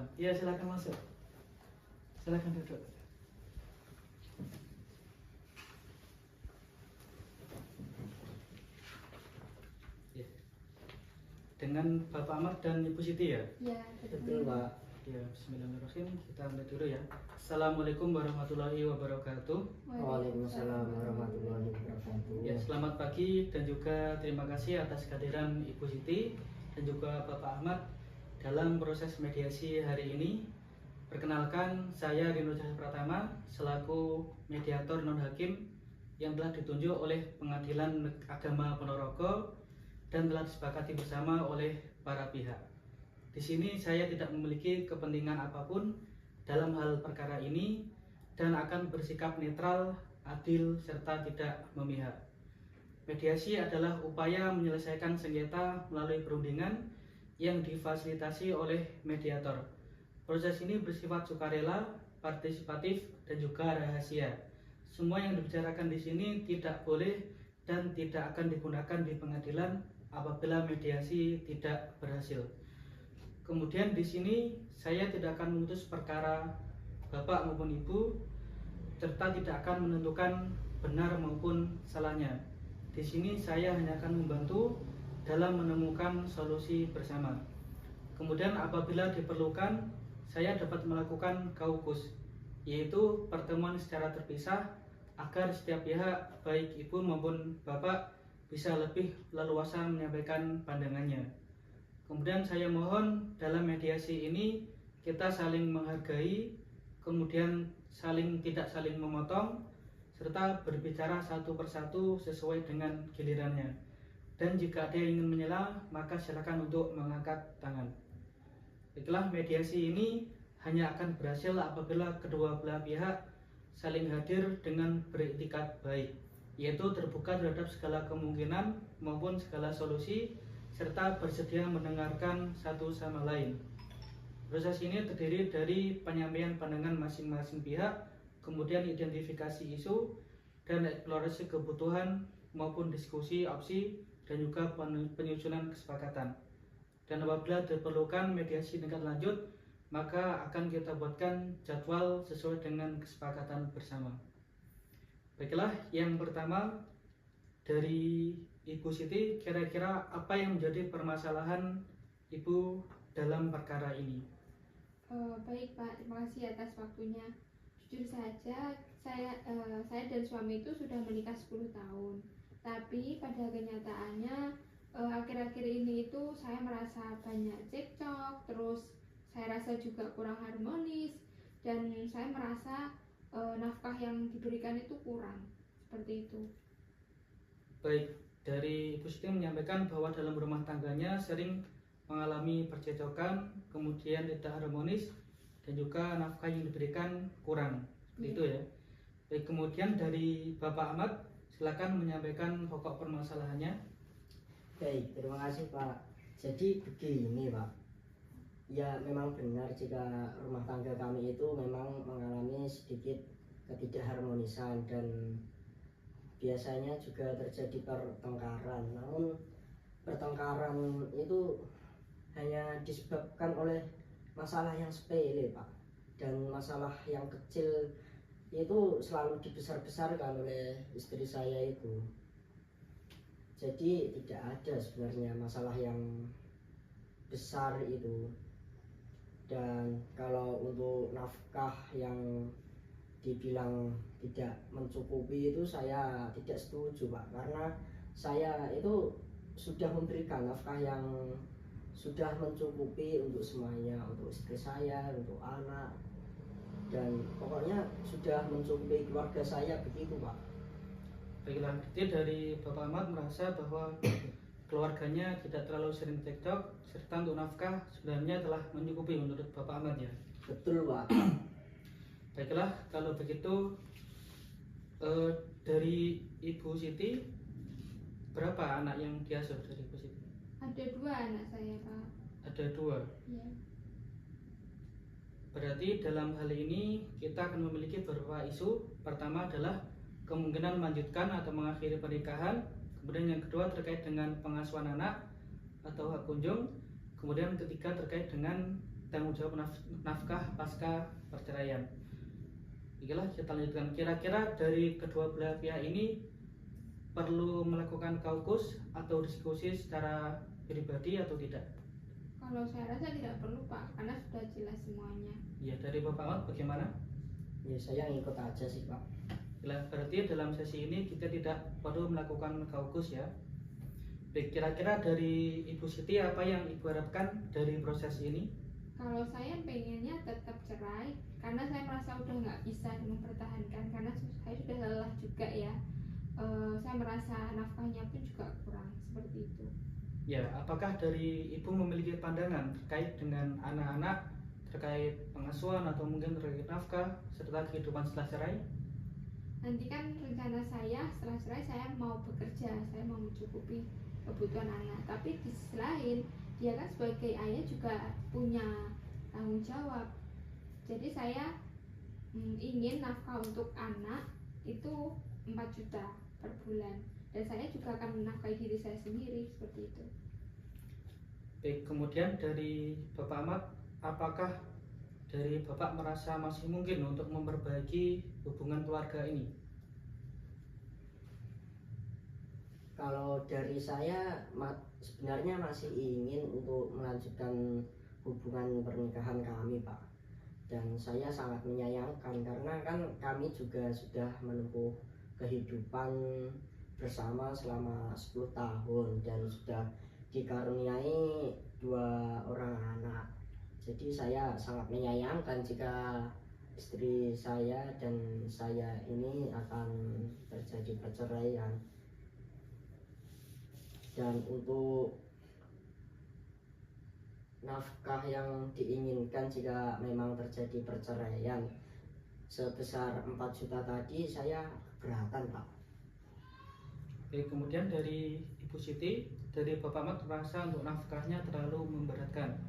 Waalaikumsalam. Iya, silakan masuk. Silakan duduk. Ya. Dengan Bapak Ahmad dan Ibu Siti ya? Ya, Betul, Pak. Ya, bismillahirrahmanirrahim. Kita mulai dulu ya. Assalamualaikum warahmatullahi wabarakatuh. Waalaikumsalam warahmatullahi wabarakatuh. Ya, selamat pagi dan juga terima kasih atas kehadiran Ibu Siti dan juga Bapak Ahmad dalam proses mediasi hari ini. Perkenalkan, saya Rino Cahya Pratama selaku mediator non hakim yang telah ditunjuk oleh Pengadilan Agama Ponorogo dan telah disepakati bersama oleh para pihak. Di sini saya tidak memiliki kepentingan apapun dalam hal perkara ini dan akan bersikap netral, adil, serta tidak memihak. Mediasi adalah upaya menyelesaikan sengketa melalui perundingan yang difasilitasi oleh mediator. Proses ini bersifat sukarela, partisipatif, dan juga rahasia. Semua yang dibicarakan di sini tidak boleh dan tidak akan digunakan di pengadilan apabila mediasi tidak berhasil. Kemudian di sini saya tidak akan memutus perkara Bapak maupun Ibu, serta tidak akan menentukan benar maupun salahnya. Di sini saya hanya akan membantu dalam menemukan solusi bersama. Kemudian apabila diperlukan, saya dapat melakukan kaukus, yaitu pertemuan secara terpisah agar setiap pihak, baik ibu maupun bapak, bisa lebih leluasa menyampaikan pandangannya. Kemudian saya mohon dalam mediasi ini kita saling menghargai, kemudian tidak saling memotong, serta berbicara satu persatu sesuai dengan gilirannya. Dan jika ada yang ingin menyela, maka silakan untuk mengangkat tangan. Baiklah, mediasi ini hanya akan berhasil apabila kedua belah pihak saling hadir dengan beriktikat baik, yaitu terbuka terhadap segala kemungkinan maupun segala solusi, serta bersedia mendengarkan satu sama lain. Proses ini terdiri dari penyampaian pandangan masing-masing pihak, kemudian identifikasi isu, dan eksplorasi kebutuhan maupun diskusi opsi, dan juga penyusunan kesepakatan. Dan apabila diperlukan mediasi tingkat lanjut, maka akan kita buatkan jadwal sesuai dengan kesepakatan bersama. Baiklah, yang pertama dari Ibu Siti, kira-kira apa yang menjadi permasalahan Ibu dalam perkara ini? Baik Pak, terima kasih atas waktunya. Jujur saja, saya dan suami itu sudah menikah 10 tahun. Tapi pada kenyataannya akhir-akhir ini itu saya merasa banyak cekcok, terus saya rasa juga kurang harmonis, dan saya merasa nafkah yang diberikan itu kurang, seperti itu. Baik, dari Ibu Siti menyampaikan bahwa dalam rumah tangganya sering mengalami percecokan, kemudian tidak harmonis, dan juga nafkah yang diberikan kurang, seperti itu ya. Baik, kemudian dari Bapak Ahmad, silakan menyampaikan pokok permasalahannya. Baik, terima kasih Pak. Jadi begini Pak, ya memang benar jika rumah tangga kami itu memang mengalami sedikit ketidakharmonisan dan biasanya juga terjadi pertengkaran. Namun pertengkaran itu hanya disebabkan oleh masalah yang sepele Pak, dan masalah yang kecil itu selalu dibesar-besarkan oleh istri saya itu. Jadi tidak ada sebenarnya masalah yang besar itu. Dan kalau untuk nafkah yang dibilang tidak mencukupi itu saya tidak setuju Pak, karena saya itu sudah memberikan nafkah yang sudah mencukupi untuk semuanya, untuk istri saya, untuk anak, dan pokoknya sudah mencukupi keluarga saya, begitu Pak. Baiklah, jadi dari Bapak Ahmad merasa bahwa keluarganya tidak terlalu sering cekcok, serta untuk nafkah sebenarnya telah mencukupi menurut Bapak Ahmad ya? Betul Pak. Baiklah, kalau begitu dari Ibu Siti, berapa anak yang diasuh dari Ibu Siti? Ada 2 anak saya Pak. Ada 2. Ya. Berarti dalam hal ini kita akan memiliki beberapa isu. Pertama adalah kemungkinan melanjutkan atau mengakhiri pernikahan. Kemudian yang kedua terkait dengan pengasuhan anak atau hak kunjung. Kemudian ketiga terkait dengan tanggung jawab nafkah pasca perceraian. Inilah kita lanjutkan. Kira-kira dari kedua belah pihak ini perlu melakukan kaukus atau diskusi secara pribadi atau tidak? Kalau saya rasa tidak perlu Pak, karena sudah jelas semuanya. Ya, dari Bapak Ahmad bagaimana? Ya saya ngikut aja sih Pak. Berarti dalam sesi ini kita tidak perlu melakukan kaukus ya. Baik, kira-kira dari Ibu Siti apa yang Ibu harapkan dari proses ini? Kalau saya pengennya tetap cerai, karena saya merasa udah nggak bisa mempertahankan, karena saya sudah lelah juga ya. Saya merasa nafkahnya pun juga kurang, seperti itu. Ya, apakah dari Ibu memiliki pandangan terkait dengan anak-anak, terkait pengasuhan atau mungkin terkait nafkah serta kehidupan setelah cerai? Nanti kan rencana saya setelah cerai saya mau bekerja, saya mau mencukupi kebutuhan anak. Tapi di sisi lain dia kan sebagai ayah juga punya tanggung jawab. Jadi saya ingin nafkah untuk anak itu 4 juta per bulan. Dan saya juga akan menafkahi diri saya sendiri, seperti itu. Baik, kemudian dari Bapak Ahmad, apakah dari Bapak merasa masih mungkin untuk memperbaiki hubungan keluarga ini? Kalau dari saya sebenarnya masih ingin untuk melanjutkan hubungan pernikahan kami Pak. Dan saya sangat menyayangkan karena kan kami juga sudah menempuh kehidupan bersama selama 10 tahun dan sudah dikaruniai 2 orang anak. Jadi saya sangat menyayangkan jika istri saya dan saya ini akan terjadi perceraian. Dan untuk nafkah yang diinginkan jika memang terjadi perceraian sebesar 4 juta tadi saya keberatan Pak. Oke, kemudian dari Ibu Siti, dari Bapak Ahmad merasa untuk nafkahnya terlalu memberatkan.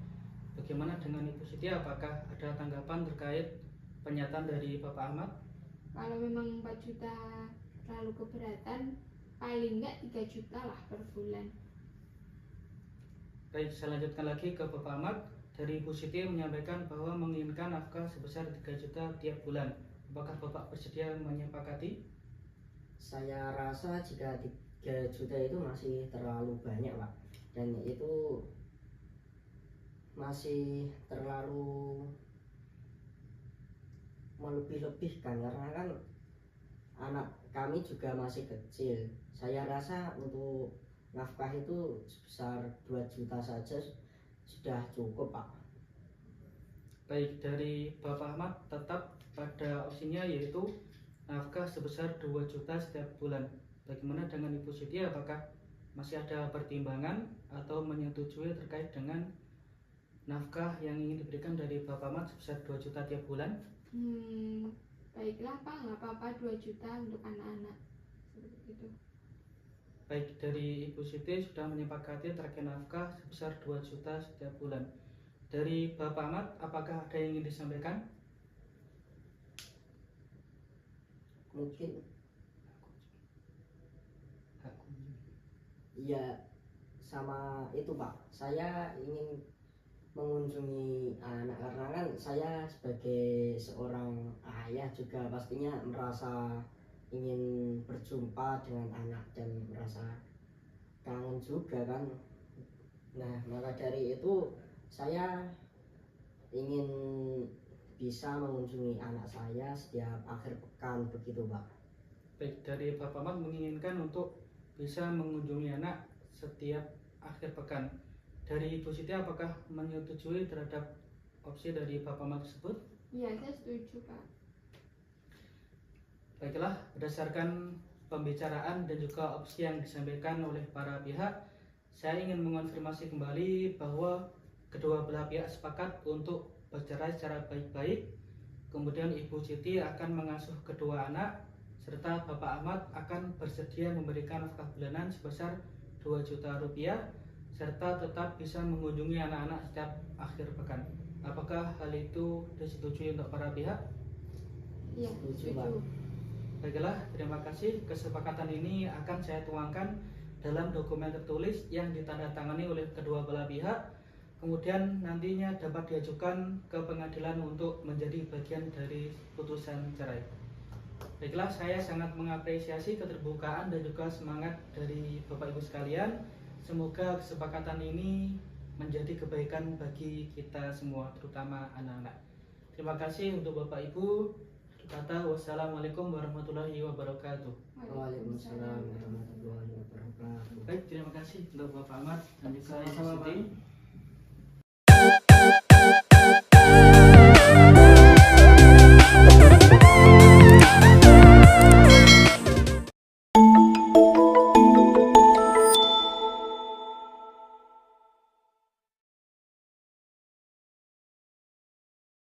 Bagaimana dengan Ibu Siti? Apakah ada tanggapan terkait pernyataan dari Bapak Ahmad? Kalau memang 4 juta terlalu keberatan, paling enggak 3 juta lah per bulan. Baik, saya lanjutkan lagi ke Bapak Ahmad. Dari Ibu Siti menyampaikan bahwa menginginkan nafkah sebesar 3 juta tiap bulan. Apakah Bapak bersedia menyepakati? Saya rasa jika 3 juta itu masih terlalu banyak Pak. Dan itu masih terlalu melebih-lebihkan karena kan anak kami juga masih kecil. Saya rasa untuk nafkah itu sebesar 2 juta saja sudah cukup Pak. Baik, dari Bapak Ahmad tetap pada opsinya yaitu nafkah sebesar 2 juta setiap bulan. Bagaimana dengan Ibu Siti? Apakah masih ada pertimbangan atau menyetujui terkait dengan nafkah yang ingin diberikan dari Bapak Ahmad sebesar 2 juta tiap bulan? Baiklah Pak, nggak apa-apa 2 juta untuk anak-anak, seperti itu. Baik, dari Ibu Siti sudah menyepakati terkait nafkah sebesar 2 juta setiap bulan. Dari Bapak Ahmad, apakah ada yang ingin disampaikan? Mungkin iya sama itu Pak, saya ingin mengunjungi anak karena kan saya sebagai seorang ayah juga pastinya merasa ingin berjumpa dengan anak dan merasa kangen juga kan. Nah maka dari itu saya ingin bisa mengunjungi anak saya setiap akhir pekan begitu Pak. Baik, dari Bapak Ahmad menginginkan untuk bisa mengunjungi anak setiap akhir pekan. Dari Ibu Siti apakah menyetujui terhadap opsi dari Bapak Ahmad tersebut? Iya, saya setuju Pak. Baiklah, berdasarkan pembicaraan dan juga opsi yang disampaikan oleh para pihak, saya ingin mengonfirmasi kembali bahwa kedua belah pihak sepakat untuk bercerai secara baik-baik. Kemudian Ibu Siti akan mengasuh kedua anak, serta Bapak Ahmad akan bersedia memberikan nafkah bulanan sebesar 2 juta rupiah, serta tetap bisa mengunjungi anak-anak setiap akhir pekan. Apakah hal itu disetujui untuk para pihak? Iya, Setuju, setuju. Pak. Baiklah, terima kasih. Kesepakatan ini akan saya tuangkan dalam dokumen tertulis yang ditandatangani oleh kedua belah pihak. kemudian nantinya dapat diajukan ke pengadilan untuk menjadi bagian dari putusan cerai. Baiklah, saya sangat mengapresiasi keterbukaan dan juga semangat dari Bapak Ibu sekalian. Semoga kesepakatan ini menjadi kebaikan bagi kita semua, terutama anak-anak. Terima kasih untuk Bapak Ibu. Kata wassalamualaikum warahmatullahi wabarakatuh. Waalaikumsalam warahmatullahi wabarakatuh. Baik, terima kasih untuk Bapak Ahmad dan juga Ibu Sama-sama, Pak. Siti.